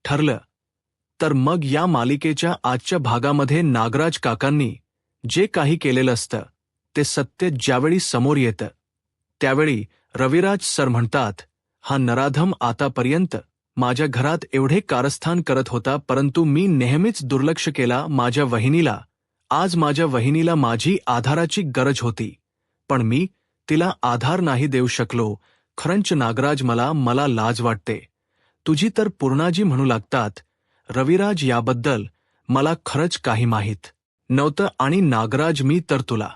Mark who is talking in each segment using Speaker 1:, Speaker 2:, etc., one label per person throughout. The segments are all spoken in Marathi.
Speaker 1: ठरलं. तर मग या मालिकेच्या आजच्या भागामध्ये नागराज काकांनी जे काही केलेलं असतं ते सत्य ज्यावेळी समोर येतं त्यावेळी रविराज सर म्हणतात, हा नराधम आतापर्यंत माझ्या घरात एवढे कारस्थान करत होता, परंतु मी नेहमीच दुर्लक्ष केला माझ्या वहिनीला. आज माझ्या वहिनीला माझी आधाराची गरज होती, पण मी तिला आधार नाही देऊ शकलो. खरंच नागराज, मला लाज वाटते. तुझी तर पूर्णाजी म्हणू लागतात. रविराज, याबद्दल मला खरंच काही माहीत नव्हतं आणि नागराज, मी तर तुला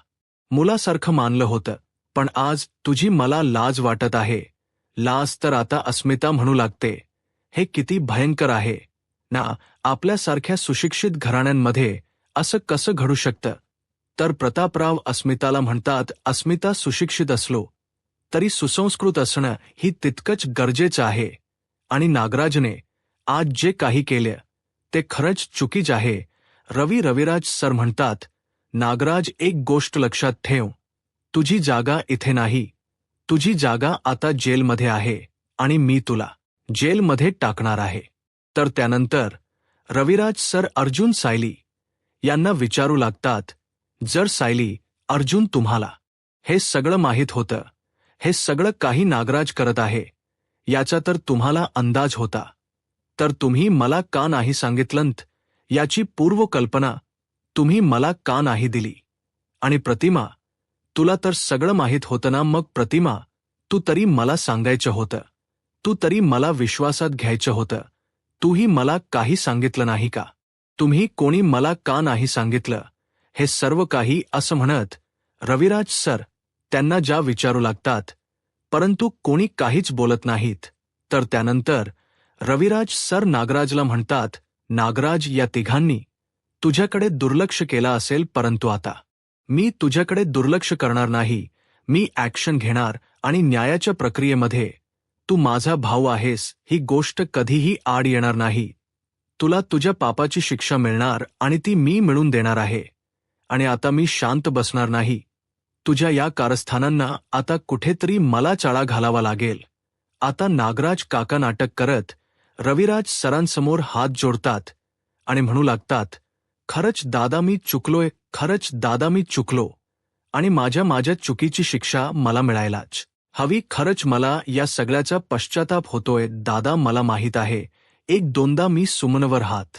Speaker 1: मुलासारखं मानलं होतं, पण आज तुझी मला लाज वाटत आहे. लाज तर आता अस्मिता म्हणू लागते. हे किती भयंकर आहे ना. आपल्यासारख्या सुशिक्षित घराण्यांमध्ये असं कसं घडू शकतं? तर प्रतापराव अस्मिताला म्हणतात, अस्मिता, सुशिक्षित असलो तरी सुसंस्कृत असणं ही तितकंच गरजेचं आहे. आणि नागराजने आज जे काही केलं ते खरंच चुकीच आहे. रविराज सर म्हणतात, नागराज, एक गोष्ट लक्षात ठेव, तुझी जागा इथे नाही. तुझी जागा आता जेलमध्ये आहे आणि मी तुला जेलमध्ये टाकणार आहे. तर त्यानंतर रविराज सर अर्जुन सायली यांना विचारू लागतात, जर सायली, अर्जुन, तुम्हाला हे सगळं माहीत होतं, हे सगळं काही नागराज करत आहे याचा तर तुम्हाला अंदाज होता, तर तुम्ही मला का नाही सांगितलंत? याची पूर्वकल्पना तुम्ही मला का नाही दिली? आणि प्रतिमा, तुला तर सगळं माहीत होतं ना. मग प्रतिमा, तू तरी मला सांगायचं होतं, तू तरी मला विश्वासात घ्यायचं होतं. तूही मला काही सांगितलं नाही का? तुम्ही कोणी मला का नाही सांगितलं? हे सर्व काही असं म्हणत रविराज सर त्यांना ज्या विचारू लागतात, परंतु कोणी काहीच बोलत नाहीत. तर त्यानंतर रविराज सर नागराजला म्हणतात, नागराज, या तिघांनी तुझ्याकडे दुर्लक्ष केला असेल, परंतु आता मी तुझ्याकडे दुर्लक्ष करणार नाही. मी ॲक्शन घेणार आणि न्यायाच्या प्रक्रियेमध्ये तू माझा भाऊ आहेस ही गोष्ट कधीही आड येणार नाही. तुला तुझ्या पापाची शिक्षा मिळणार आणि ती मी मिळून देणार आहे. आणि आता मी शांत बसणार नाही. तुझ्या या कारस्थानांना आता कुठेतरी मला चाळा घालावा लागेल. आता नागराज काका नाटक करत रविराज सरांसमोर हात जोडतात आणि म्हणू लागतात, खरंच दादा, मी चुकलोय. खरंच दादा, मी चुकलो आणि माझ्या चुकीची शिक्षा मला मिळायलाच हवी. खरंच मला या सगळ्याचा पश्चाताप होतोय दादा. मला माहीत आहे एक दोनदा मी सुमनवर हात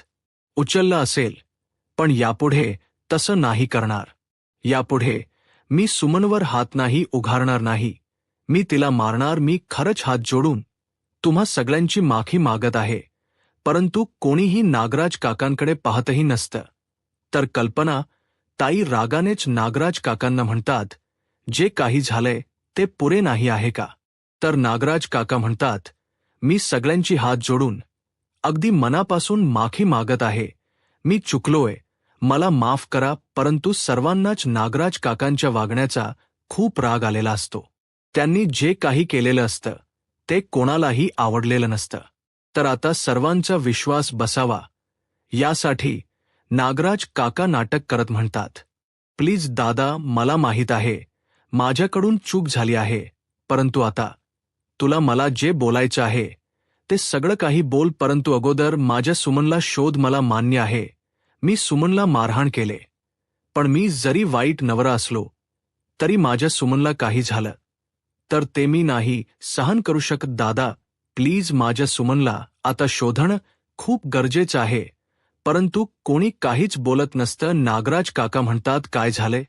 Speaker 1: उचलला असेल, पण यापुढे तसं नाही करणार. यापुढे मी सुमनवर हात नाही उघारणार नाही. मी तिला मारणार. मी खरंच हात जोडून तुम्हा सगळ्यांची माफी मागत आहे. परंतु कोणीही नागराज काकांकडे पाहतही नसतं. तर कल्पना ताई रागानेच नागराज काकांना म्हणतात, जे काही झालंय ते पुरे नाही आहे का? तर नागराज काका म्हणतात, मी सगळ्यांची हात जोडून अगदी मनापासून माफी मागत आहे. मी चुकलोय, मला माफ करा. परंतु सर्वांनाच नागराज काकांच्या वागण्याचा खूप राग आलेला असतो. त्यांनी जे काही केलेलं असतं ते कोणालाही आवडलेलं नसतं. तर आता सर्वांचा विश्वास बसावा यासाठी नागराज काका नाटक करत म्हणतात, प्लीज दादा, मला माहीत आहे माझ्याकडून चूक झाली आहे, परंतु आता तुला मला जे बोलायचं आहे ते सगळं काही बोल. परंतु अगोदर माझ्या सुमनला शोध. मला मान्य आहे मी सुमनला मारहाण केले, पण मी जरी वाईट नवरा असलो तरी माझ्या सुमनला काही झालं तर ते मी नाही सहन करू शकत. दादा, प्लीज, माझ्या सुमनला आता शोधणं खूप गरजेचं आहे. परंतु कोणी काहीच बोलत नसतं. नागराज काका म्हणतात, काय झाले?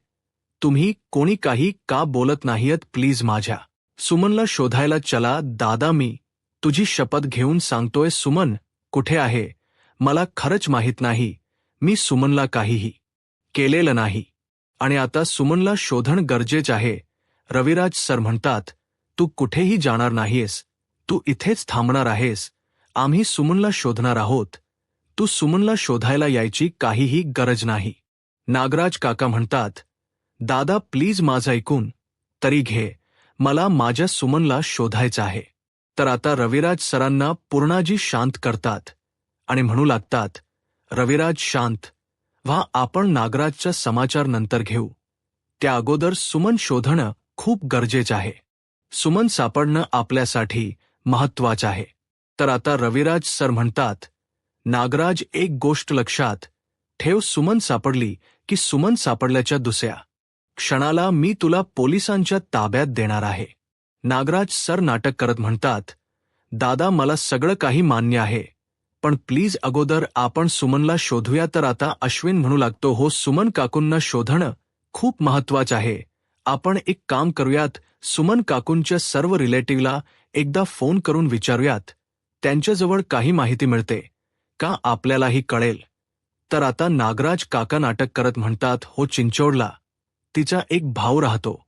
Speaker 1: तुम्ही कोणी काही का बोलत नाहीयत? प्लीज माझ्या सुमनला शोधायला चला. दादा, मी तुझी शपथ घेऊन सांगतोय, सुमन कुठे आहे मला खरंच माहीत नाही. मी सुमनला काहीही केलेलं नाही आणि आता सुमनला शोधणं गरजेचं आहे. रविराज सर म्हणतात, तू कुठेही जाणार नाहीयेस, तू इथेच थांबणार आहेस. आम्ही सुमनला शोधणार आहोत. तू सुमनला शोधायला यायची काहीही गरज नाही. नागराज काका म्हणतात, दादा, प्लीज माझं ऐकून तरी घे. मला माझ्या सुमनला शोधायचं आहे. तर आता रविराज सरांना पूर्णाजी शांत करतात आणि म्हणू लागतात, रविराज, शांत व्हा. आपण नागराजचा समाचार नंतर घेऊ. त्या अगोदर सुमन शोधणं खूप गरजेचं आहे. सुमन सापडणं आपल्यासाठी महत्त्वाचं आहे. तर आता रविराज सर म्हणतात, नागराज, एक गोष्ट लक्षात ठेव, सुमन सापडली की सुमन सापडल्याच्या दुसऱ्या क्षणाला मी तुला पोलिसांच्या ताब्यात देणार आहे. नागराज सर नाटक करत म्हणतात, दादा मला सगळं काही मान्य आहे, पण प्लीज अगोदर आपण सुमनला शोधूया. तर आता अश्विन म्हणू लागतो, हो सुमन काकूंना शोधणं खूप महत्वाचं आहे. आपण एक काम करूयात, सुमन काकूंच्या सर्व रिलेटिव्हला एकदा फोन करून विचारूयात, त्यांच्याजवळ काही माहिती मिळते का आपल्यालाही कळेल. तर आता नागराज काका नाटक करत म्हणतात, हो चिंचोडला तिचा एक भाऊ राहतो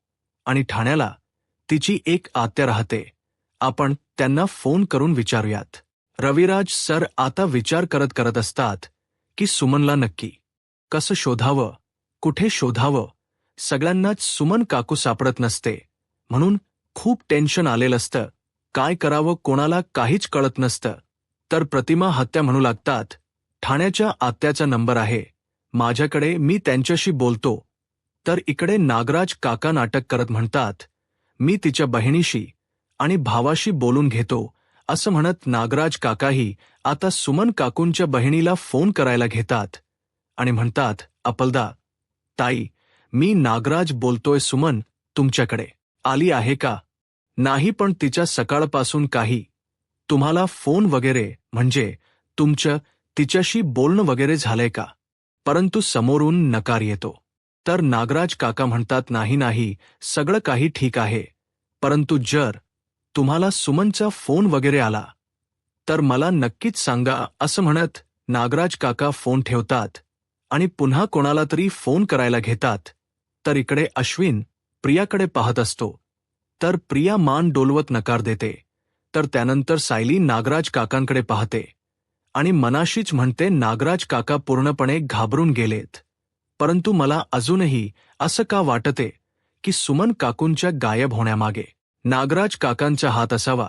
Speaker 1: आणि ठाण्याला तिची एक आत्या राहते, आपण त्यांना फोन करून विचारूयात. रविराज सर आता विचार करत करत असतात की सुमनला नक्की कसं शोधावं, कुठे शोधावं. सगळ्यांनाच सुमन काकू सापडत नसते म्हणून खूप टेन्शन आलेलं असतं. काय करावं कोणाला काहीच कळत नसतं. तर प्रतिमा हत्या म्हणू लागतात, ठाण्याच्या आत्याचा नंबर आहे माझ्याकडे, मी त्यांच्याशी बोलतो. तर इकडे नागराज काका नाटक करत म्हणतात, मी तिच्या बहिणीशी आणि भावाशी बोलून घेतो. असं म्हणत नागराज काकाही आता सुमन काकूंच्या बहिणीला फोन करायला घेतात आणि म्हणतात, अपलदा ताई, मी नागराज बोलतोय, सुमन तुमच्याकडे आली आहे का? नाही, पण तिच्या सकाळपासून काही तुम्हाला फोन वगैरे म्हणजे तुमचं तिच्याशी बोलणं वगैरे झालंय का? परंतु समोरून नकार येतो. तर नागराज काका म्हणतात, नाही नाही, सगळं काही ठीक आहे, परंतु जर तुम्हाला सुमनचा फोन वगैरे आला तर मला नक्कीच सांगा. असं म्हणत नागराज काका फोन ठेवतात आणि पुन्हा कोणाला तरी फोन करायला घेतात. तर इकडे अश्विन प्रियाकडे पाहत असतो. तर प्रिया मान डोलवत नकार देते. तर त्यानंतर सायली नागराज काकांकडे पाहते आणि मनाशीच म्हणते, नागराज काका पूर्णपणे घाबरून गेलेत, परंतु मला अजूनही असं का वाटते की सुमन काकूंच्या गायब होण्यामागे नागराज काकांचा हात असावा,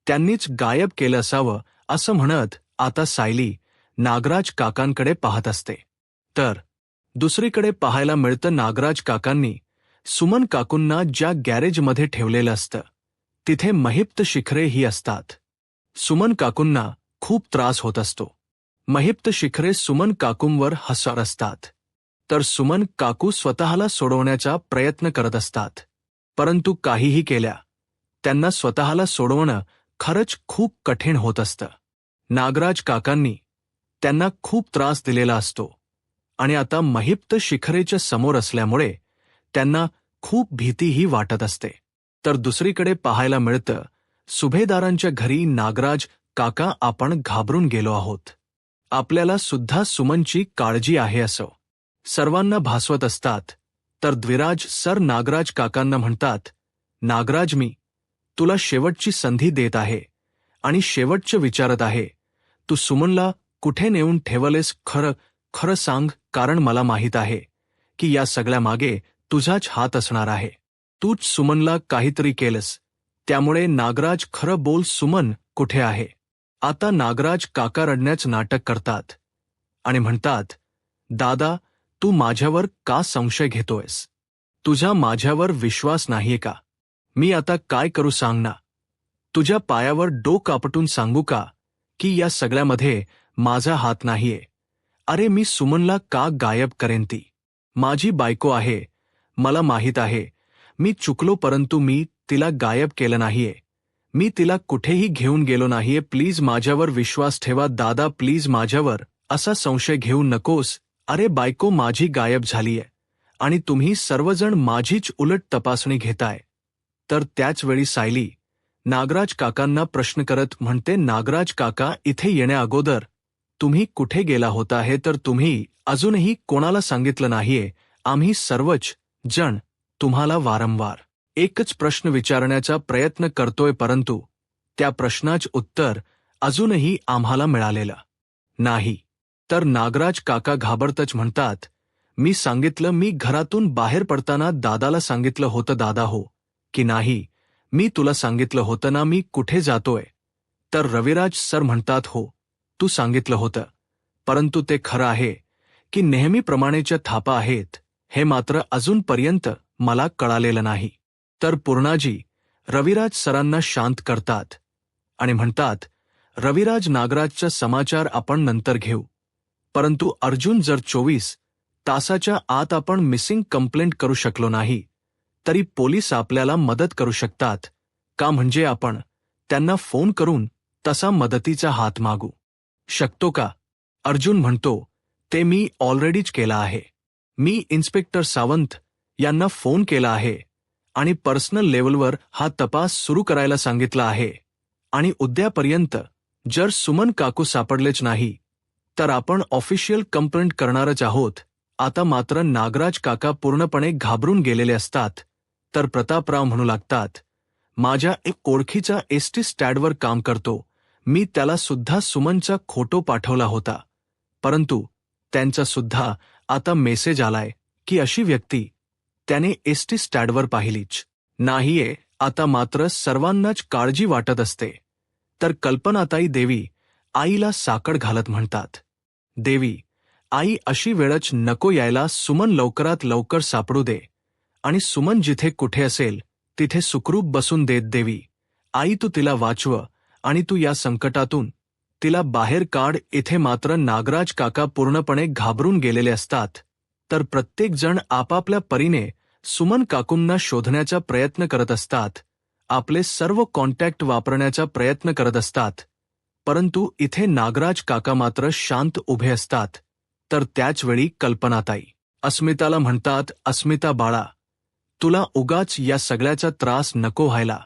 Speaker 1: त्यांनीच गायब केलं असावं. असं म्हणत आता सायली नागराज काकांकडे पाहत असते. तर दुसरीकडे पाहायला मिळतं, नागराज काकांनी सुमन काकूंना ज्या गॅरेजमध्ये ठेवलेलं असतं तिथे महिप्त शिखरे ही असतात. सुमन काकूंना खूप त्रास होत असतो. महिप्त शिखरे सुमन काकूंवर हसर असतात. तर सुमन काकू स्वतःला सोडवण्याचा प्रयत्न करत असतात, परंतु काहीही केल्या त्यांना स्वतःला सोडवणं खरंच खूप कठीण होत असतं. नागराज काकांनी त्यांना खूप त्रास दिलेला असतो आणि आता महिप्त शिखरेच्या समोर असल्यामुळे त्यांना खूप भीतीही वाटत असते. तर दुसरीकडे पाहायला मिळतं, सुभेदारांच्या घरी नागराज काका, आपण घाबरून गेलो आहोत, आपल्याला सुद्धा सुमनची काळजी आहे असं सर्वांना भासवत असतात. तर द्विराज सर नागराज काकांना म्हणतात, नागराज, मी तुला शेवटची संधी देत आहे आणि शेवटचं विचारत आहे, तू सुमनला कुठे नेऊन ठेवलेस, खरं खरं सांग, कारण मला माहीत आहे की या सगळ्या मागे तुझाच हात असणार आहे. तूच सुमनला काहीतरी केलंस, त्यामुळे नागराज खरं बोल, सुमन कुठे आहे? आता नागराज काका रडण्याचं नाटक करतात आणि म्हणतात, दादा, तू माझ्यावर का संशय घेतोयस? तुझा माझ्यावर विश्वास नाहीये का? मी आता काय करू सांग ना? तुझ्या पायावर डोकं आपटून सांगू का की या सगळ्यामध्ये माझा हात नाहीये? अरे, मी सुमनला का गायब करेन? ती माझी बायको आहे, मला माहीत आहे मी चुकलो, परंतु मी तिला गायब केलं नाहीये, मी तिला कुठेही घेऊन गेलो नाहीये. प्लीज माझ्यावर विश्वास ठेवा दादा, प्लीज माझ्यावर असा संशय घेऊ नकोस. अरे, बायको माझी गायब झालीये आणि तुम्ही सर्वजण माझीच उलट तपासणी घेताय. तर त्याचवेळी सायली नागराज काकांना प्रश्न करत म्हणते, नागराज काका, इथे येण्या अगोदर तुम्ही कुठे गेला होता हे तर तुम्ही अजूनही कोणाला सांगितलं नाहीये. आम्ही सर्वच जण तुम्हाला वारंवार एकच प्रश्न विचारण्याचा प्रयत्न करतोय, परंतु त्या प्रश्नाचं उत्तर अजूनही आम्हाला मिळालेलं नाही. तर नागराज काका घाबरतच म्हणतात, मी सांगितलं, मी घरातून बाहेर पडताना दादाला सांगितलं होतं. दादा, हो की नाही? मी तुला सांगितलं होतं ना मी कुठे जातोय? तर रविराज सर म्हणतात, हो तू सांगितलं होतं, परंतु ते खरं आहे की नेहमीप्रमाणेच्या थापा आहेत हे मात्र अजूनपर्यंत मला कळालेलं नाही. तर पूर्णाजी रविराज सरांना शांत करतात आणि म्हणतात, रविराज नागराजचा समाचार आपण नंतर घेऊ, परंतु अर्जुन जर 24 तासाच्या आत आपण मिसिंग कंप्लेंट करू शकलो नाही तरी पोलीस आपल्याला मदत करू शकतात का, म्हणजे आपण त्यांना फोन करून तसा मदतीचा हात मागू शकतो का? अर्जुन म्हणतो, ते मी ऑलरेडीच केला आहे. मी इन्स्पेक्टर सावंत यांना फोन केला आहे आणि पर्सनल लेव्हलवर हा तपास सुरू करायला सांगितला आहे आणि उद्यापर्यंत जर सुमन काकू सापडलेच नाही तर आपण ऑफिशियल कंप्लेंट करणारच आहोत. आता मात्र नागराज काका पूर्णपणे घाबरून गेलेले असतात तर प्रतापराव म्हणू लागतात, माझ्या एक ओळखीचा एसटी स्टँडवर काम करतो, मी त्याला सुद्धा सुमनचा फोटो पाठवला होता, परंतु त्यांचा सुद्धा आता मेसेज आलाय की अशी व्यक्ती त्याने एसटी स्टँडवर पाहिलीच नाहीये. आता मात्र सर्वांनाच काळजी वाटत असते. तर कल्पनाताई देवी आईला साकड घालत म्हणतात, देवी आई, अशी वेळच नको यायला, सुमन लवकरात लवकर सापडू दे आणि सुमन जिथे कुठे असेल तिथे सुखरूप बसून देत देवी. आई, तू तिला वाचव आणि तू या संकटातून तिला बाहेर काढ. इथे मात्र नागराज काका पूर्णपणे घाबरून गेलेले असतात तर प्रत्येक जण आपापल्या परीने सुमन काकूंना शोधण्याचा प्रयत्न करत असतात, आपले सर्व कॉन्टॅक्ट वापरण्याचा प्रयत्न करत असतात. परंतु इथे नागराज काका मात्र शांत उभे असतात. तर त्याचवेळी कल्पनाताई अस्मिताला म्हणतात, अस्मिता बाळा, तुला उगाच या सगळ्याचा त्रास नको व्हायला,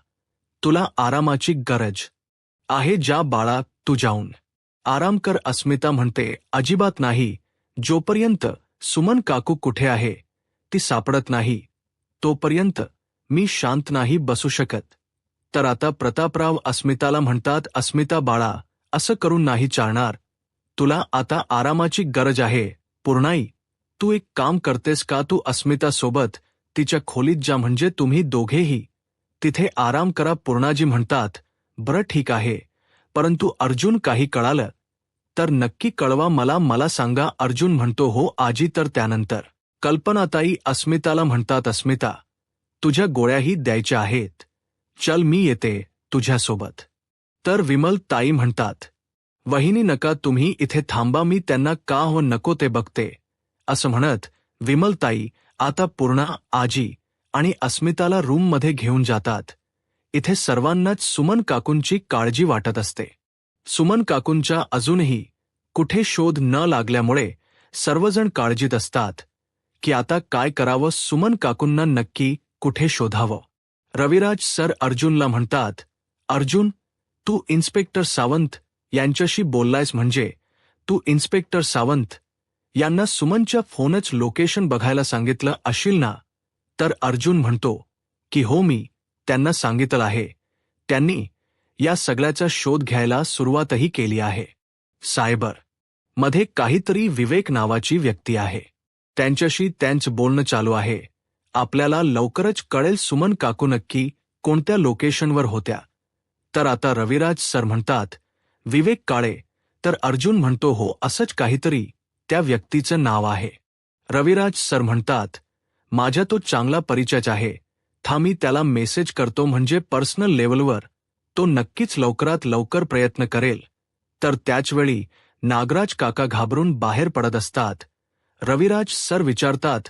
Speaker 1: तुला आरामाची गरज आहे, जा बाळा तू जाऊन आराम कर. अस्मिता म्हणते, अजिबात नाही, जोपर्यंत सुमन काकू कुठे आहे ती सापडत नाही तोपर्यंत मी शांत नाही बसू शकत. तर आता प्रतापराव अस्मिताला म्हणतात, अस्मिता बाळा, असं करून नाही चालणार, तुला आता आरामाची गरज आहे. पूर्णाई, तू एक काम करतेस का, तू अस्मिता सोबत तिच्या खोलीत जा, म्हणजे तुम्ही दोघेही तिथे आराम करा. पूर्णाजी म्हणतात, बरं ठीक आहे, परंतु अर्जुन काही कळालं तर नक्की कळवा मला सांगा. अर्जुन म्हणतो, हो आजी. तर त्यानंतर कल्पनाताई अस्मिताला म्हणतात, अस्मिता, तुझ्या गोळ्याही द्यायच्या आहेत, चल मी येते तुझ्यासोबत. तर विमल ताई म्हणतात, वहिनी नका, तुम्ही इथे थांबा, मी त्यांना का हो नको ते बघते. असं म्हणत विमलताई आता पूर्णा, आजी आणि अस्मिताला रूममध्ये घेऊन जातात. इथे सर्वांनाच सुमन काकूंची काळजी वाटत असते. सुमन काकूंचा अजूनही कुठे शोध न लागल्यामुळे सर्वजण काळजीत असतात की आता काय करावं, सुमन काकूंना नक्की कुठे शोधावं. रविराज सर अर्जुनला म्हणतात, अर्जुन, तू इन्स्पेक्टर सावंत यांच्याशी बोललायस, म्हणजे तू इन्स्पेक्टर सावंत यांना सुमनच्या फोनच लोकेशन बघायला सांगितलं असेल ना? तर अर्जुन म्हणतो की हो, मी त्यांना सांगितलं आहे, त्यांनी या सगळ्याचा शोध घ्यायला सुरुवातही केली आहे. सायबर मध्ये काहीतरी विवेक नावाची व्यक्ती आहे, त्यांच्याशी त्यांचं बोलणं चालू आहे, आपल्याला लवकरच कळेल सुमन काकू नक्की कोणत्या लोकेशनवर होत्या. तर आता रविराज सर म्हणतात, विवेक काळे. तर अर्जुन म्हणतो, हो, असंच काहीतरी त्या व्यक्तीचं नाव आहे. रविराज सर म्हणतात, माझ्या तो चांगला परिचय आहे, मी त्याला मेसेज करतो, म्हणजे पर्सनल लेव्हलवर तो नक्कीच लवकरात लवकर प्रयत्न करेल. तर त्याचवेळी नागराज काका घाबरून बाहेर पडत असतात. रविराज सर विचारतात,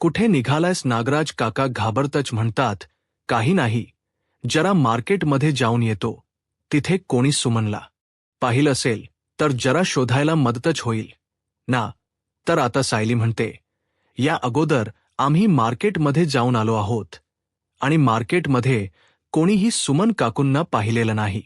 Speaker 1: कुठे निघालायस? नागराज काका घाबरतच म्हणतात, काही नाही, जरा मार्केटमध्ये जाऊन येतो, तिथे कोणी सुमनला पाहिलं असेल तर जरा शोधायला मदतच होईल ना. तर आता सायली म्हणते, या अगोदर आम्ही मार्केटमध्ये जाऊन आलो आहोत आणि मार्केटमध्ये कोणीही सुमन काकूंना पाहिलेलं नाही.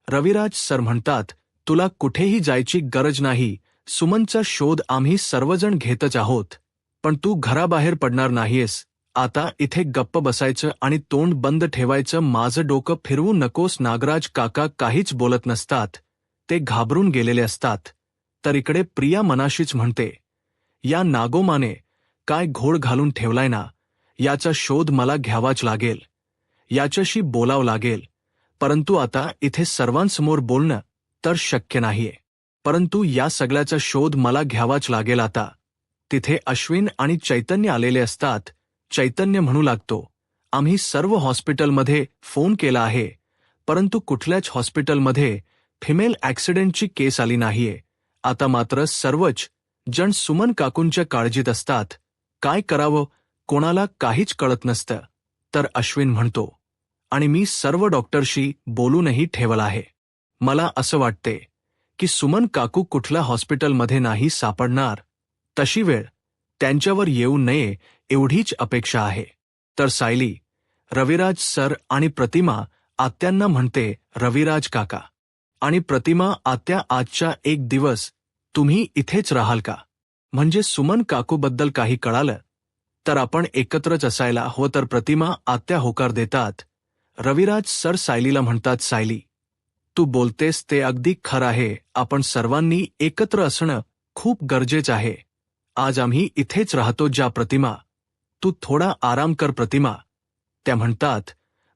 Speaker 1: रविराज सर म्हणतात, तुला कुठेही जायची गरज नाही, सुमनचा शोध आम्ही सर्वजण घेतच आहोत, पण तू घराबाहेर पडणार नाहीयेस. आता इथे गप्प बसायचं आणि तोंड बंद ठेवायचं, माझं डोकं फिरवू नकोस. नागराज काका काहीच बोलत नसतात, ते घाबरून गेलेले असतात. तर इकडे प्रिया मनाशीच म्हणते, या नागोमाने काय घोळ घालून ठेवलाय ना, याचा शोध मला घ्यावाच लागेल, याच्याशी बोलावं लागेल. परंतु आता इथे सर्वांसमोर बोलणं तर शक्य नाहीये, परंतु या सगळ्याचा शोध मला घ्यावाच लागेल. आता तिथे अश्विन आणि चैतन्य आलेले असतात. चैतन्य म्हणू लागतो, आम्ही सर्व हॉस्पिटलमध्ये फोन केला आहे, परंतु कुठल्याच हॉस्पिटलमध्ये फिमेल ॲक्सिडेंटची केस आली नाहीये. आता मात्र सर्वच जण सुमन काकूंच्या काळजीत असतात. काय करावं कोणाला काहीच कळत नसतं. तर अश्विन म्हणतो, आणि मी सर्व डॉक्टरशी बोलूनही ठेवलं आहे. मला असं वाटते की सुमन काकू कुठल्या हॉस्पिटलमध्ये नाही सापडणार. तशी वेळ त्यांच्यावर येऊ नये एवढीच अपेक्षा आहे. तर सायली रविराज सर आणि प्रतिमा आत्यांना म्हणते, रविराज काका आणि प्रतिमा आत्या, आजच्या एक दिवस तुम्ही इथेच राहाल का? म्हणजे सुमन काकूबद्दल काही कळालं तर आपण एकत्रच असायला हवं. तर प्रतिमा आत्या होकार देतात. रविराज सर सायलीला म्हणतात, सायली तू बोलतेस ते अगदी खरं आहे. आपण सर्वांनी एकत्र असणं खूप गरजेचं आहे. आज आम्ही इथेच राहतो. ज्या प्रतिमा तू थोडा आराम कर. प्रतिमा त्या म्हणतात,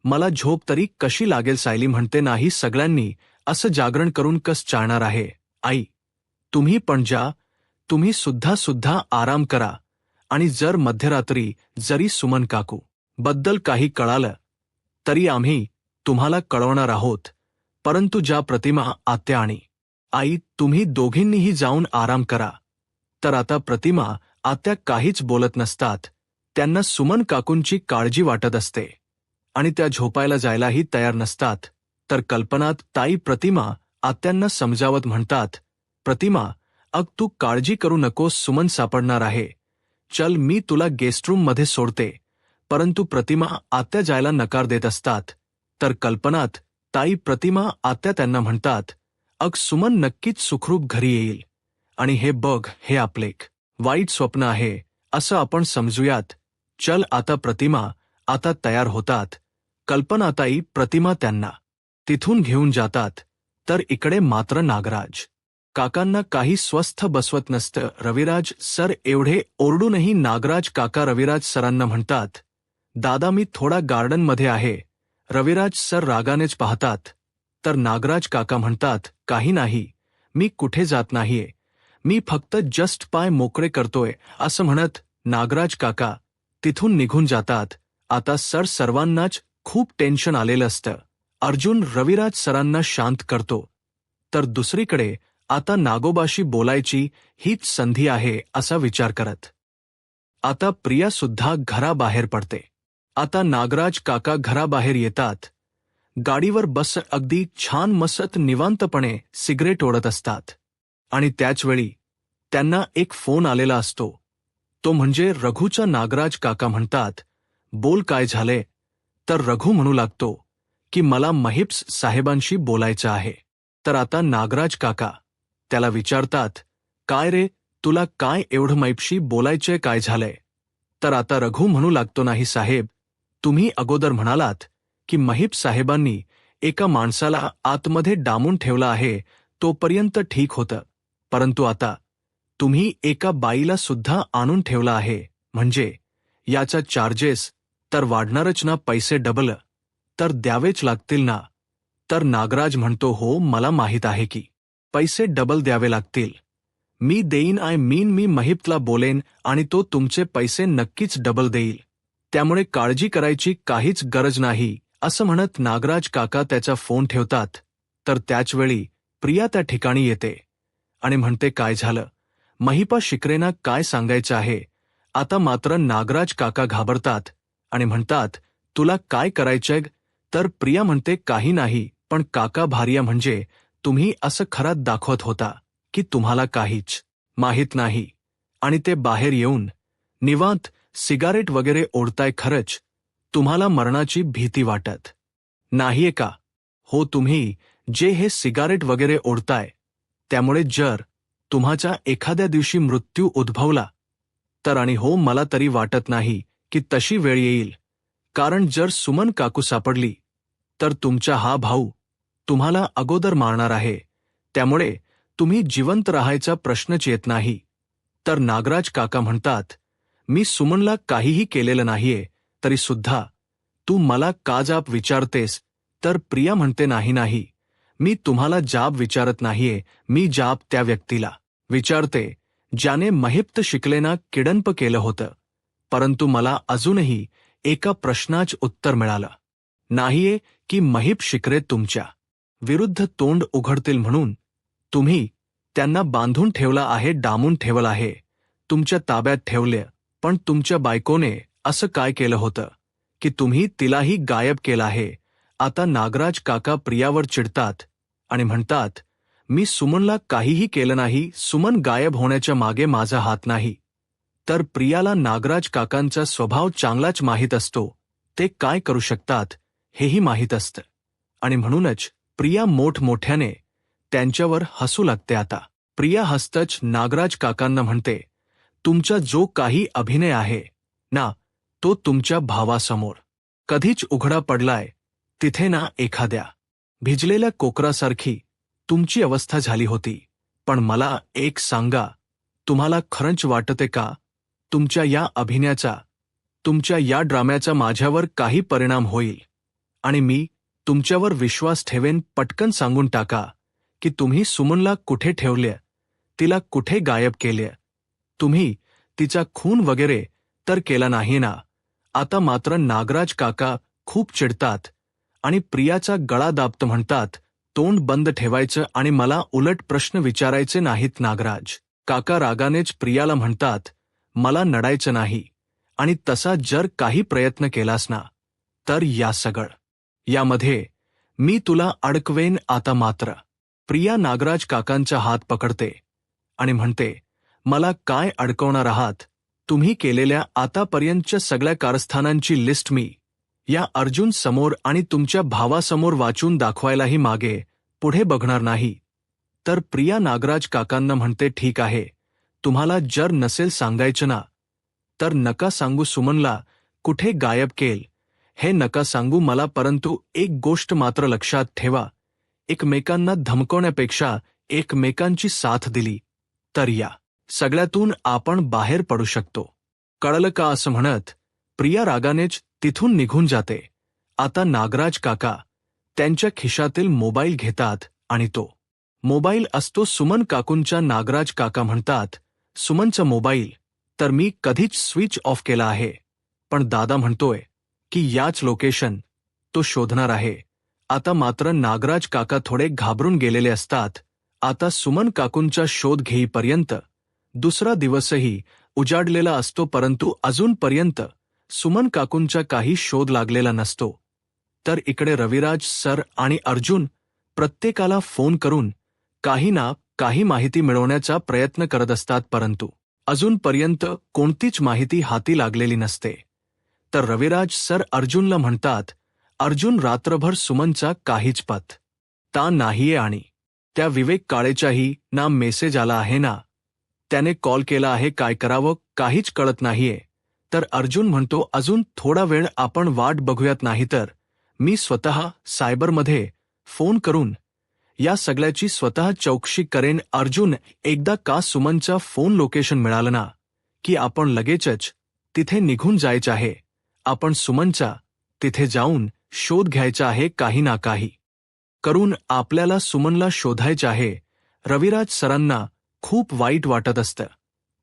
Speaker 1: मला झोप तरी कशी लागेल. सायली म्हणते, नाही, सगळ्यांनी असं जागरण करून कस चालणार आहे. आई तुम्ही पण जा, तुम्ही सुद्धा आराम करा. आणि जर मध्यरात्री जरी सुमन काकू बद्दल काही कळालं तरी आम्ही तुम्हाला कळवणार आहोत. परंतु ज्या प्रतिमा आत्या आणि आई तुम्ही दोघींनीही जाऊन आराम करा. तर आता प्रतिमा आत्या काहीच बोलत नसतात. त्यांना सुमन काकूंची काळजी वाटत असते आणि त्या झोपायला जायलाही तयार नसतात. तर कल्पनात ताई प्रतिमा आत्यांना समजावत म्हणतात, प्रतिमा अग तू काळजी करू नकोस, सुमन सापडणार आहे. चल मी तुला गेस्टरूम मध्ये सोडते. परंतु प्रतिमा आत्या जायला नकार देत असतात. तर कल्पनात ताई प्रतिमा आत्या त्यांना म्हणतात, अग सुमन नक्कीच सुखरूप घरी येईल आणि हे बघ, हे आपले वाईट स्वप्न आहे असं आपण समजूयात. चल आता. प्रतिमा आता तयार होतात. कल्पनाताई प्रतिमा त्यांना तिथून घेऊन जातात. तर इकडे मात्र नागराज काकांना काही स्वस्थ बसवत नसतं. रविराज सर एवढे ओरडूनही नागराज काका रविराज सरांना म्हणतात, दादा मी थोडा गार्डनमध्ये आहे. रविराज सर रागानेच पाहतात. तर नागराज काका म्हणतात, काही नाही, मी कुठे जात नाहीये, मी फक्त जस्ट पाय मोकळे करतोय. असं म्हणत नागराज काका तिथून निघून जातात. आता सर सर्वांनाच खूप टेन्शन आलेलं असतं. अर्जुन रविराज सरांना शांत करतो. तर दुसरीकडे आता नागोबाशी बोलायची हीच संधी आहे असा विचार करत आता प्रिया सुद्धा घराबाहेर पडते. आता नागराज काका घराबाहेर येतात. गाडीवर बस अगदी छान मस्त निवांतपणे सिगरेट ओढत असतात. आणि त्याचवेळी त्यांना एक फोन आलेला असतो. तो म्हणजे रघुचा. नागराज काका म्हणतात, बोल काय झाले? तर रघु म्हणू लागतो की मला महिप्स साहेबांशी बोलायचं आहे. तर आता नागराज काका त्याला विचारतात, काय रे, तुला काय एवढं महिप्सशी बोलायचंय, काय झालंय? तर आता रघु म्हणू लागतो, नाही साहेब, तुम्ही अगोदर म्हणालात की महिप साहेबांनी एका माणसाला आतमध्ये डांबून ठेवलं आहे, तोपर्यंत ठीक होतं. परंतु आता तुम्ही एका बाईला सुद्धा आणून ठेवलं आहे, म्हणजे याचा चार्जेस तर वाढणारच ना, पैसे डबल तर द्यावेच लागतील ना. तर नागराज म्हणतो, हो मला माहीत आहे की पैसे डबल द्यावे लागतील. मी देईन, मी महिपला बोलेन आणि तो तुमचे पैसे नक्कीच डबल देईल. त्यामुळे काळजी करायची काहीच गरज नाही. असं म्हणत नागराज काका त्याचा फोन ठेवतात. तर त्याचवेळी प्रिया त्या ठिकाणी येते आणि म्हणते, काय झालं? महिपा शिकरेना काय सांगायचं आहे? आता मात्र नागराज काका घाबरतात आणि म्हणतात, तुला काय करायचंय? तर प्रिया म्हणते, काही नाही, पण काका भार्या म्हणजे तुम्ही असं खरात दाखवत होता की तुम्हाला काहीच माहीत नाही आणि ते बाहेर येऊन निवांत सिगारेट वगैरे ओढताय. खरंच तुम्हाला मरणाची भीती वाटत नाहीये का? हो, तुम्ही जे हे सिगारेट वगैरे ओढताय त्यामुळे जर तुम्हाचा एखाद्या दिवशी मृत्यू उद्भवला तर, आणि हो मला तरी वाटत नाही की तशी वेळ येईल, कारण जर सुमन काकू सापडली तर तुमचा हा भाऊ तुम्हाला अगोदर मारणार आहे. त्यामुळे तुम्ही जिवंत राहायचा प्रश्नच येत नाही. तर नागराज काका म्हणतात, मी सुमनला काहीही केलेलं नाहीये, तरी सुद्धा तू मला का जाब विचारतेस? तर प्रिया म्हणते, नाही, मी तुम्हाला जाब विचारत नाहीये, मी जाब त्या व्यक्तीला विचारते ज्याने महिप्त शिकलेना किडनप केलं होतं. परंतु मला अजूनही एका प्रश्नाचं उत्तर मिळालं नाहीये की महिप शिकरे तुमच्या विरुद्ध तोंड उघडतील म्हणून तुम्ही त्यांना बांधून ठेवला आहे, डांबून ठेवलं आहे, तुमच्या ताब्यात ठेवले. पण तुमच्या बायकोने असं काय केलं होतं की तुम्ही तिलाही गायब केलं आहे. आता नागराज काका प्रियावर चिडतात आणि म्हणतात, मी सुमनला काहीही केलं नाही, सुमन गायब होण्याच्या मागे माझा हात नाही. तर प्रियाला नागराज काकांचा स्वभाव चांगलाच माहीत असतो, ते काय करू शकतात हेही माहीत असतं. आणि म्हणूनच प्रिया मोठमोठ्याने त्यांच्यावर हसू लागते. आता प्रिया हसतच नागराज काकांना म्हणते, तुमचा जो काही अभिनय आहे ना, तो तुमच्या भावासमोर कधीच उघडा पडलाय. तिथे ना एखाद्या भिजलेल्या कोकरासारखी तुमची अवस्था झाली होती. पण मला एक सांगा, तुम्हाला खरंच वाटते का तुमच्या या अभिनयाचा, तुमच्या या ड्राम्याचा माझ्यावर काही परिणाम होईल? आणि मी तुमच्यावर विश्वास ठेवेन. पटकन सांगून टाका की तुम्ही सुमनला कुठे ठेवले, तिला कुठे गायब केले. तुम्ही तिचा खून वगैरे तर केला नाही ना? आता मात्र नागराज काका खूप चिडतात आणि प्रियाचा गळा दाबत म्हणतात, तोंड बंद ठेवायचं आणि मला उलट प्रश्न विचारायचे नाहीत. नागराज काका रागानेच प्रियाला म्हणतात, मला नडायचं नाही आणि तसा जर काही प्रयत्न केलास ना, तर यामध्ये मी तुला अडकवेन. आता मात्र प्रिया नागराज काकांचा हात पकडते आणि म्हणते, मला काय अडकवणार आहात? तुम्ही केलेल्या आतापर्यंतच्या सगळ्या कारस्थानांची लिस्ट मी या अर्जुन समोर आणि तुमच्या भावासमोर वाचून दाखवायलाही मागे पुढे बघणार नाही. तर प्रिया नागराज काकांना म्हणते, ठीक आहे, तुम्हाला जर नसेल सांगायचं ना, तर नका सांगू. सुमनला कुठे गायब केल हे नका सांगू मला. परंतु एक गोष्ट मात्र लक्षात ठेवा, एकमेकांना धमकवण्यापेक्षा एकमेकांची साथ दिली तर या सगळ्यातून आपण बाहेर पडू शकतो. कळलं का? असं म्हणत प्रिया रागानेच तिथून निघून जाते. आता नागराज काका त्यांच्या खिशातील मोबाईल घेतात आणि तो मोबाईल असतो सुमन काकूंचा. नागराज काका म्हणतात, सुमनचा मोबाईल तर मी कधीच स्विच ऑफ केला आहे, पण दादा म्हणतोय की याच लोकेशन तो शोधणार आहे. आता मात्र नागराज काका थोडे घाबरून गेलेले असतात. आता सुमन काकूंचा शोध घेईपर्यंत दुसरा दिवसही उजाडलेला असतो, परंतु अजूनपर्यंत सुमन काकूंचा काही शोध लागलेला नसतो. तर इकडे रविराज सर आणि अर्जुन प्रत्येकाला फोन करून काही ना काही माहिती मिळवण्याचा प्रयत्न करत असतात, परंतु अजूनपर्यंत कोणतीच माहिती हाती लागलेली नसते. तर रविराज सर अर्जुनला म्हणतात, अर्जुन, रात्रभर सुमनचा काहीच पत्ता नाहीये आणि त्या विवेक काळेचाही ना मेसेज आला आहे ना त्याने कॉल केला आहे, काय करावं काहीच कळत नाहीये. तर अर्जुन म्हणतो, अजून थोडा वेळ आपण वाट बघूयात, नाहीतर मी स्वतः सायबरमध्ये फोन करून या सगळ्याची स्वतः चौकशी करेन. अर्जुन, एकदा का सुमनचा फोन लोकेशन मिळालं ना की आपण लगेचच तिथे निघून जायचं आहे. आपण सुमनचा तिथे जाऊन शोध घ्यायचा आहे, काही ना काही करून आपल्याला सुमनला शोधायचं आहे. रविराज सरांना खूप वाईट वाटत असतं,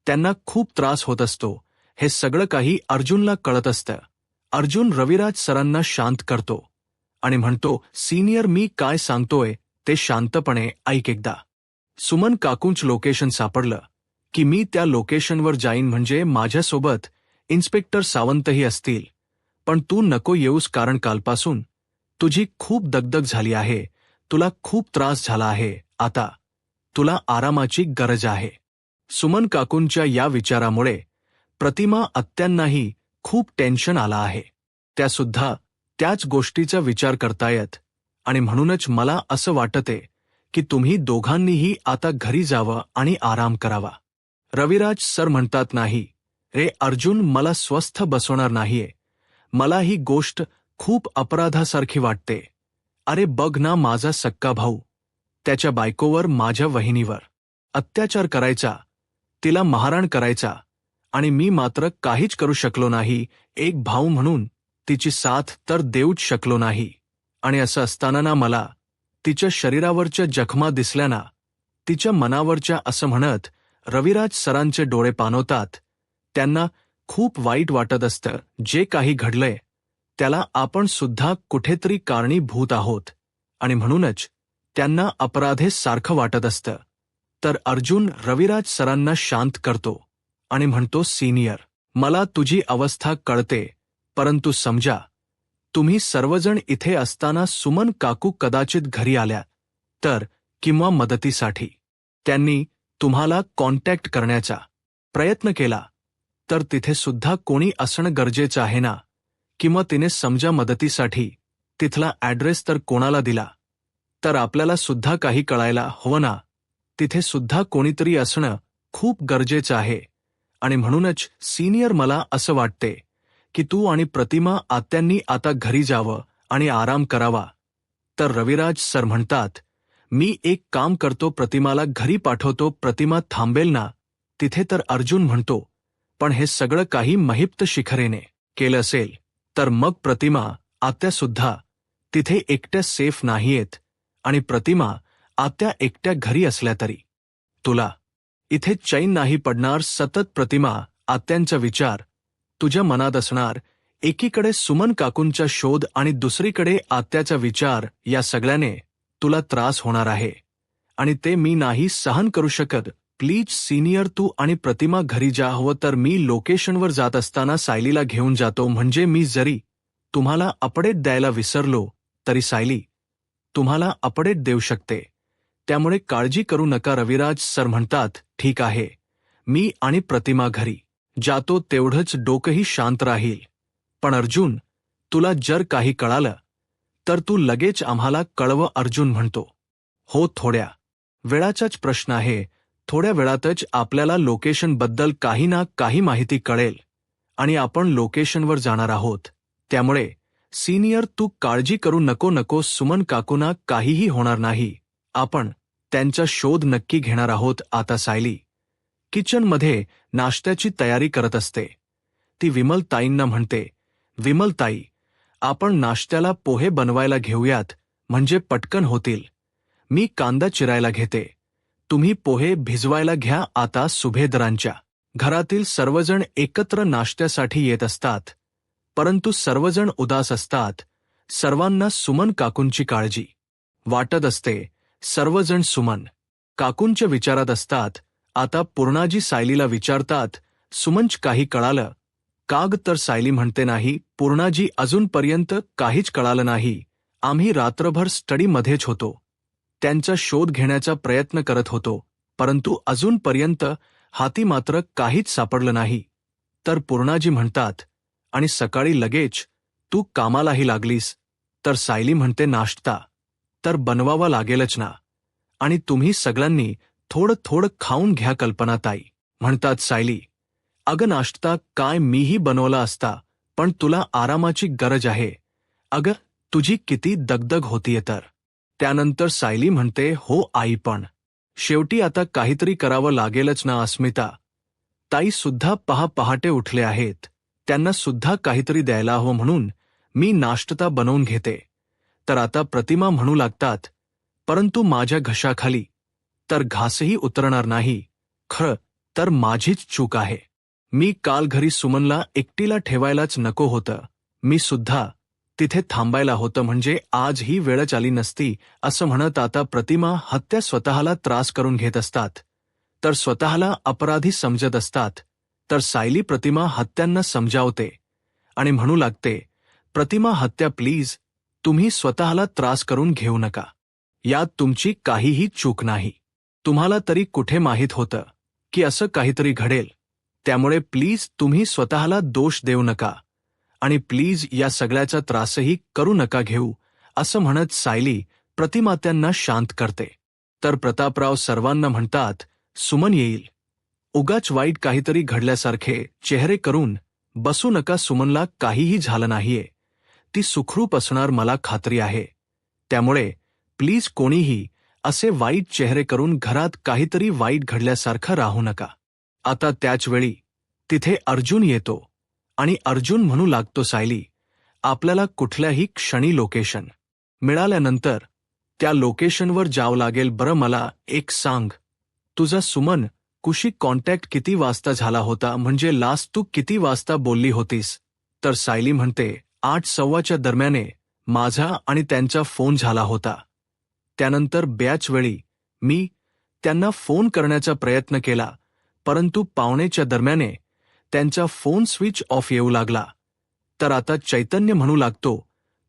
Speaker 1: त्यांना खूप त्रास होत असतो. हे सगळं काही अर्जुनला कळत असतं. अर्जुन रविराज सरांना शांत करतो आणि म्हणतो, सिनियर, मी काय सांगतोय ते शांतपणे ऐक. एकदा सुमन काकूंच लोकेशन सापडलं की मी त्या लोकेशनवर जाईन, म्हणजे माझ्यासोबत इन्स्पेक्टर सावंतही असतील. पण तू नको येऊस, कारण कालपासून तुझी खूप दगदग झाली आहे, तुला खूप त्रास झाला आहे, आता तुला आरामाची गरज आहे. सुमन काकूंच्या या विचारामुळे प्रतिमा आत्यांनाही खूप टेन्शन आला आहे. त्यासुद्धा त्याच गोष्टीचा विचार करतायत आणि म्हणूनच मला असं वाटते की तुम्ही दोघांनीही आता घरी जावं आणि आराम करावा. रविराज सर म्हणतात, नाही रे अर्जुन, मला स्वस्थ बसवणार नाहीये. मला ही गोष्ट खूप अपराधासारखी वाटते. अरे बघ ना, माझा सक्का भाऊ त्याच्या बायकोवर, माझ्या वहिनीवर अत्याचार करायचा, तिला मारहाण करायचा आणि मी मात्र काहीच करू शकलो नाही. एक भाऊ म्हणून तिची साथ तर देऊच शकलो नाही. आणि असं असताना ना मला तिच्या शरीरावरच्या जखमा दिसल्या ना, तिच्या मनावरच्या, असं म्हणत रविराज सरांचे डोळे पाणवतात. त्यांना खूप वाईट वाटत असतं. जे काही घडलंय त्याला आपण सुद्धा कुठेतरी कारणीभूत आहोत आणि म्हणूनच त्यांना अपराधे सारखं वाटत असतं. तर अर्जुन रविराज सरांना शांत करतो आणि म्हणतो, सीनियर, मला तुझी अवस्था कळते, परंतु समजा, तुम्ही सर्वजण इथे असताना सुमन काकू कदाचित घरी आल्या तर, किंवा मदतीसाठी त्यांनी तुम्हाला कॉन्टॅक्ट करण्याचा प्रयत्न केला तर तिथे सुद्धा कोणी असणं गरजेचं आहे ना. किंवा तिने समजा मदतीसाठी तिथला ॲड्रेस तर कोणाला दिला तर आपल्याला सुद्धा काही कळायला हवं ना. तिथे सुद्धा कोणीतरी असणं खूप गरजेचं आहे. आणि म्हणूनच सीनियर, मला असं वाटते की तू आणि प्रतिमा आत्यांनी आता घरी जावं आणि आराम करावा. तर रविराज सर म्हणतात, मी एक काम करतो, प्रतिमाला घरी पाठवतो. प्रतिमा थांबेल ना तिथे? तर अर्जुन म्हणतो, पण हे सगळं काही महिप्त शिखरेने केलं असेल तर मग प्रतिमा आत्यासुद्धा तिथे एकट्या सेफ नाहीयेत. आणि प्रतिमा आत्या एकट्या घरी असल्या तरी तुला इथे चैन नाही पडणार. सतत प्रतिमा आत्यांचा विचार तुझ्या मनात असणार. एकीकडे सुमन काकूंचा शोध आणि दुसरीकडे आत्याचा विचार. या सगळ्याने तुला त्रास होणार आहे आणि ते मी नाही सहन करू शकत. प्लीज सीनियर, तू आणि प्रतिमा घरी जा. हवं तर मी लोकेशनवर जात असताना सायलीला घेऊन जातो. म्हणजे मी जरी तुम्हाला अपडेट द्यायला विसरलो तरी सायली तुम्हाला अपडेट देऊ शकते. त्यामुळे काळजी करू नका. रविराज सर म्हणतात, ठीक आहे, मी आणि प्रतिमा घरी जातो, तेवढंच डोकंही शांत राहील. पण अर्जुन, तुला जर काही कळालं तर तू लगेच आम्हाला कळव. अर्जुन म्हणतो, हो, थोड्या वेळाचाच प्रश्न आहे. थोड्या वेळातच आपल्याला लोकेशनबद्दल काही ना काही माहिती कळेल आणि आपण लोकेशनवर जाणार आहोत. त्यामुळे सीनियर, तू काळजी करू नको. सुमन काकूंना काहीही होणार नाही. आपण त्यांचा शोध नक्की घेणार आहोत. आता सायली किचनमध्ये नाश्त्याची तयारी करत असते. ती विमलताईंना म्हणते, विमलताई, आपण नाश्त्याला पोहे बनवायला घेऊयात, म्हणजे पटकन होतील. मी कांदा चिरायला घेते, तुम्ही पोहे भिजवायला घ्या. आता सुभेदारांच्या घरातील सर्वजण एकत्र नाश्त्यासाठी येत असतात, परंतु सर्वजण उदास असतात. सर्वांना सुमन काकूंची काळजी वाटत असते. सर्वजण सुमन काकूंच्या विचारात असतात. आता पूर्णाजी सायलीला विचारतात, सुमनच काही कळालं काग? तर सायली म्हणते, नाही पूर्णाजी, अजूनपर्यंत काहीच कळालं नाही. आम्ही रात्रभर स्टडीमध्येच होतो, त्यांचा शोध घेण्याचा प्रयत्न करत होतो, परंतु अजूनपर्यंत हाती मात्र काहीच सापडलं नाही. तर पूर्णाजी म्हणतात, आणि सकाळी लगेच तू कामालाही लागलीस? तर सायली म्हणते, नाश्ता तर बनवावा लागेलच ना, आणि तुम्ही सगळ्यांनी थोडं थोडं खाऊन घ्या. कल्पनाताई म्हणतात, सायली, अगं नाश्ता काय मीही बनवला असता, पण तुला आरामाची गरज आहे. अगं तुझी किती दगदग होतीये. तर त्यानंतर सायली म्हणते, हो आई, पण शेवटी आता काहीतरी करावं लागेलच ना. अस्मिता ताई सुद्धा पहाटे उठले आहेत, त्यांना सुद्धा काहीतरी द्यायला हवं, म्हणून मी नाश्ता बनवून घेते. तर आता प्रतिमा म्हणू लागतात, परंतु माझ्या घशाखाली तर घासही उतरणार नाही. खरं तर माझीच चूक आहे. मी काल घरी सुमनला एकटीला ठेवायलाच नको होतं. मी सुद्धा तिथे थांबायला होतं, म्हणजे आज ही वेळच आली नसती. असं म्हणत आता प्रतिमा हत्या स्वतःला त्रास करून घेत असतात, तर स्वतःला अपराधी समजत असतात. तर सायली प्रतिमा हत्यांना समजावते आणि म्हणू लागते, प्रतिमा हत्या, प्लीज, तुम्ही स्वतःला त्रास करून घेऊ नका. यात तुमची काहीही चूक नाही. तुम्हाला तरी कुठे माहीत होतं की असं काहीतरी घडेल? त्यामुळे प्लीज तुम्ही स्वतःला दोष देऊ नका आणि प्लीज या सगळ्याचा त्रासही करू नका घेऊ. असं म्हणत सायली प्रतिमा त्यांना शांत करते. तर प्रतापराव सर्वांना म्हणतात, सुमन येईल. उगाच वाईट काहीतरी घडल्यासारखे चेहरे करून बसू नका. सुमनला काहीही झालं नाहीये, ती सुखरूप असणार, मला खात्री आहे. त्यामुळे प्लीज कोणीही असे वाईट चेहरे करून घरात काहीतरी वाईट घडल्यासारखं राहू नका. आता त्याचवेळी तिथे अर्जुन येतो आणि अर्जुन म्हणू लागतो, सायली, आपल्याला कुठल्याही क्षणी लोकेशन मिळाल्यानंतर त्या लोकेशनवर जावं लागेल. बरं मला एक सांग, तुझा सुमन कुशी कॉन्टॅक्ट किती वाजता झाला होता? म्हणजे लास्ट तू किती वाजता बोलली होतीस? तर सायली म्हणते, 8:15च्या दरम्याने माझा आणि त्यांचा फोन झाला होता. त्यानंतर बऱ्याच वेळी मी त्यांना फोन करण्याचा प्रयत्न केला, परंतु पावणेच्या दरम्याने त्यांचा फोन स्विच ऑफ येऊ लागला. तर आता चैतन्य म्हणू लागतो,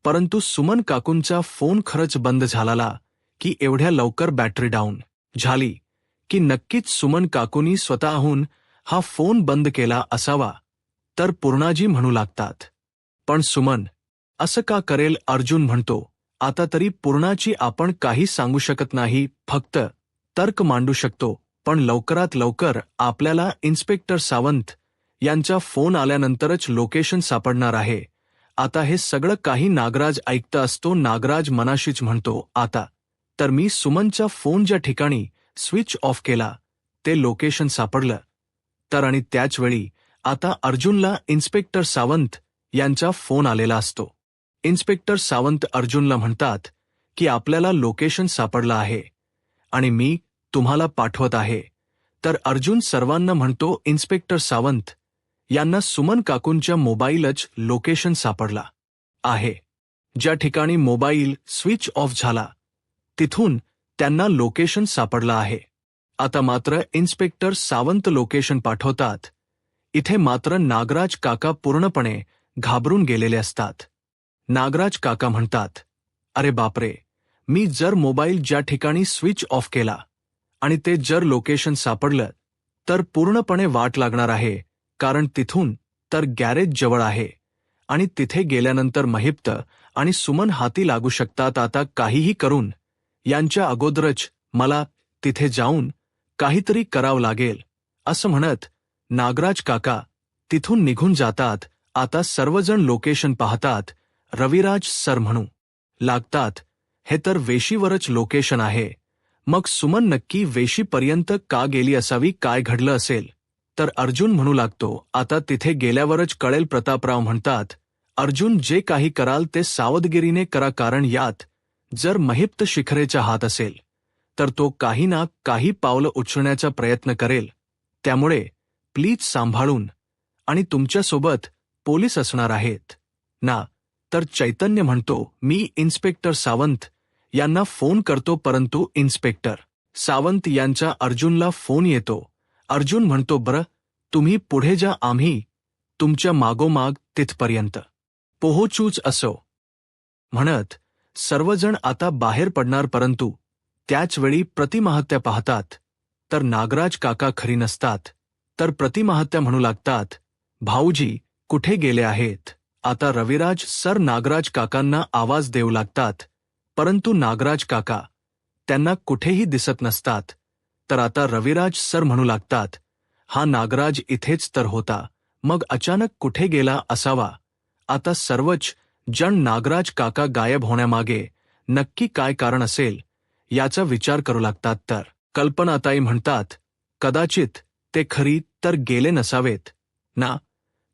Speaker 1: परंतु सुमन काकूंचा फोन खरंच बंद झाला की एवढ्या लवकर बॅटरी डाऊन झाली की नक्कीच सुमन काकूंनी स्वतःहून हा फोन बंद केला असावा. तर पूर्णाजी म्हणू लागतात, पण सुमन असं का करेल? अर्जुन म्हणतो, आता तरी पूर्णाची आपण काही सांगू शकत नाही, फक्त तर्क मांडू शकतो, पण लवकरात लवकर आपल्याला इन्स्पेक्टर सावंत यांचा फोन आल्यानंतरच लोकेशन सापडणार आहे. आता हे सगळं काही नागराज ऐकत असतो. नागराज मनाशीच म्हणतो, आता तर मी सुमनचा फोन ज्या ठिकाणी स्विच ऑफ केला ते लोकेशन सापडलं तर. आणि त्याच वेळी आता अर्जुनला इन्स्पेक्टर सावंत यांचा फोन आलेला असतो. इन्स्पेक्टर सावंत अर्जुनला म्हणतात की आपल्याला लोकेशन सापडलं आहे आणि मी तुम्हाला पाठवत आहे. तर अर्जुन सर्वांना म्हणतो, इन्स्पेक्टर सावंत यांना सुमन काकूंच्या मोबाईलच लोकेशन सापडला आहे. ज्या ठिकाणी मोबाईल स्विच ऑफ झाला तिथून त्यांना लोकेशन सापडलं आहे. आता मात्र इन्स्पेक्टर सावंत लोकेशन पाठवतात. इथे मात्र नागराज काका पूर्णपणे घाबरून गेलेले असतात. नागराज काका म्हणतात, अरे बापरे, मी जर मोबाईल ज्या ठिकाणी स्विच ऑफ केला आणि ते जर लोकेशन सापडलं तर पूर्णपणे वाट लागणार आहे, कारण तिथून तर गॅरेज जवळ आहे आणि तिथे गेल्यानंतर महिप्त आणि सुमन हाती लागू शकतात. आता काहीही करून यांच्या अगोदरच मला तिथे जाऊन काहीतरी करावं लागेल, असं म्हणत नागराज काका तिथून निघून जातात. आता सर्वजण लोकेशन पाहतात. रविराज सर म्हणू लागतात, हे तर वेशीवरच लोकेशन आहे. मग सुमन नक्की वेशीपर्यंत का गेली असावी? काय घडलं असेल? तर अर्जुन म्हणू लागतो, आता तिथे गेल्यावरच कळेल. प्रतापराव म्हणतात, अर्जुन जे काही कराल ते सावधगिरीने करा, कारण यात जर महिप्त शिखरेचा हात असेल तर तो काही ना काही पावलं उचलण्याचा प्रयत्न करेल. त्यामुळे प्लीज सांभाळून, आणि तुमच्यासोबत पोलीस असणार आहेत ना? तर चैतन्य म्हणतो, मी इन्स्पेक्टर सावंत यांना फोन करतो. परंतु इन्स्पेक्टर सावंत यांचा अर्जुनला फोन येतो. अर्जुन म्हणतो, बरं तुम्ही पुढे जा, आम्ही तुमच्या मागोमाग तिथपर्यंत पोहोचूच असो. म्हणत सर्वजण आता बाहेर पडणार. परंतु त्याचवेळी प्रतिमाहत्या पाहतात तर नागराज काका खरी नसतात. तर प्रतिमाहत्या म्हणू लागतात, भाऊजी कुठे गेले आहेत? आता रविराज सर नागराज काकांना आवाज देऊ लागतात, परंतु नागराज काका त्यांना कुठेही दिसत नसतात. तर आता रविराज सर म्हणू लागतात, हा नागराज इथेच तर होता, मग अचानक कुठे गेला असावा? आता सर्वच जण नागराज काका गायब होण्यामागे नक्की काय कारण असेल याचा विचार करू लागतात. तर कल्पनाताई म्हणतात, कदाचित ते खरी तर गेले नसावेत ना?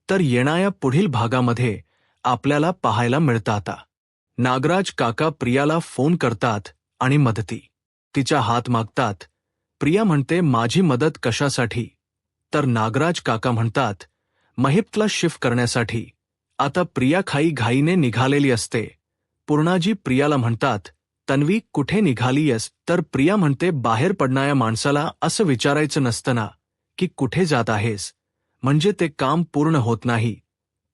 Speaker 1: तर येणाऱ्या पुढील भागामध्ये आपल्याला पाहायला मिळतं. आता नागराज काका प्रियाला फोन करतात आणि मदती तिचा हात मागतात. प्रिया म्हणते, माझी मदत कशासाठी? तर नागराज काका म्हणतात, महिप्तला शिफ्ट करण्यासाठी. आता प्रिया घाईने निघालेली असते. पूर्णाजी प्रियाला म्हणतात, तन्वी कुठे निघालीयस? तर प्रिया म्हणते, बाहेर पडणाऱ्या माणसाला असं विचारायचं नसतं ना की कुठे जात आहेस, म्हणजे ते काम पूर्ण होत नाही.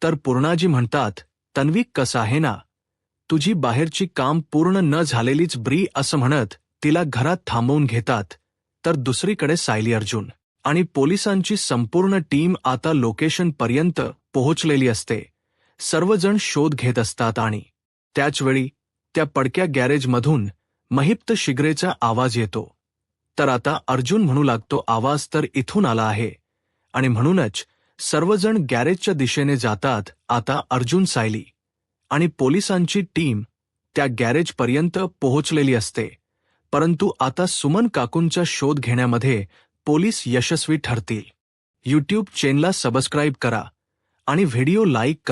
Speaker 1: तर पूर्णाजी म्हणतात, तन्वी कसं आहे ना, तुझी बाहेरची काम पूर्ण न झालेलीच ब्री, असं म्हणत तिला घरात थांबवून घेतात. तर दुसरीकडे सायली, अर्जुन आणि पोलिसांची संपूर्ण टीम आता लोकेशनपर्यंत पोहोचलेली असते. सर्वजण शोध घेत असतात आणि त्याचवेळी त्या पडक्या गॅरेजमधून महिप्त शिगरेचा आवाज येतो. तर आता अर्जुन म्हणू लागतो, आवाज तर इथून आला आहे, आणि म्हणूनच सर्वजण गॅरेजच्या दिशेने जातात. आता अर्जुन, सायली आणि पोलिसांची टीम त्या गॅरेजपर्यंत पोहोचलेली असते. परंतु आता सुमन काकूंचा शोध घेण्यामध्ये पोलीस यशस्वी ठरतील. यूट्यूब चॅनलला सबस्क्राईब करा आणि व्हिडिओ लाईक करा.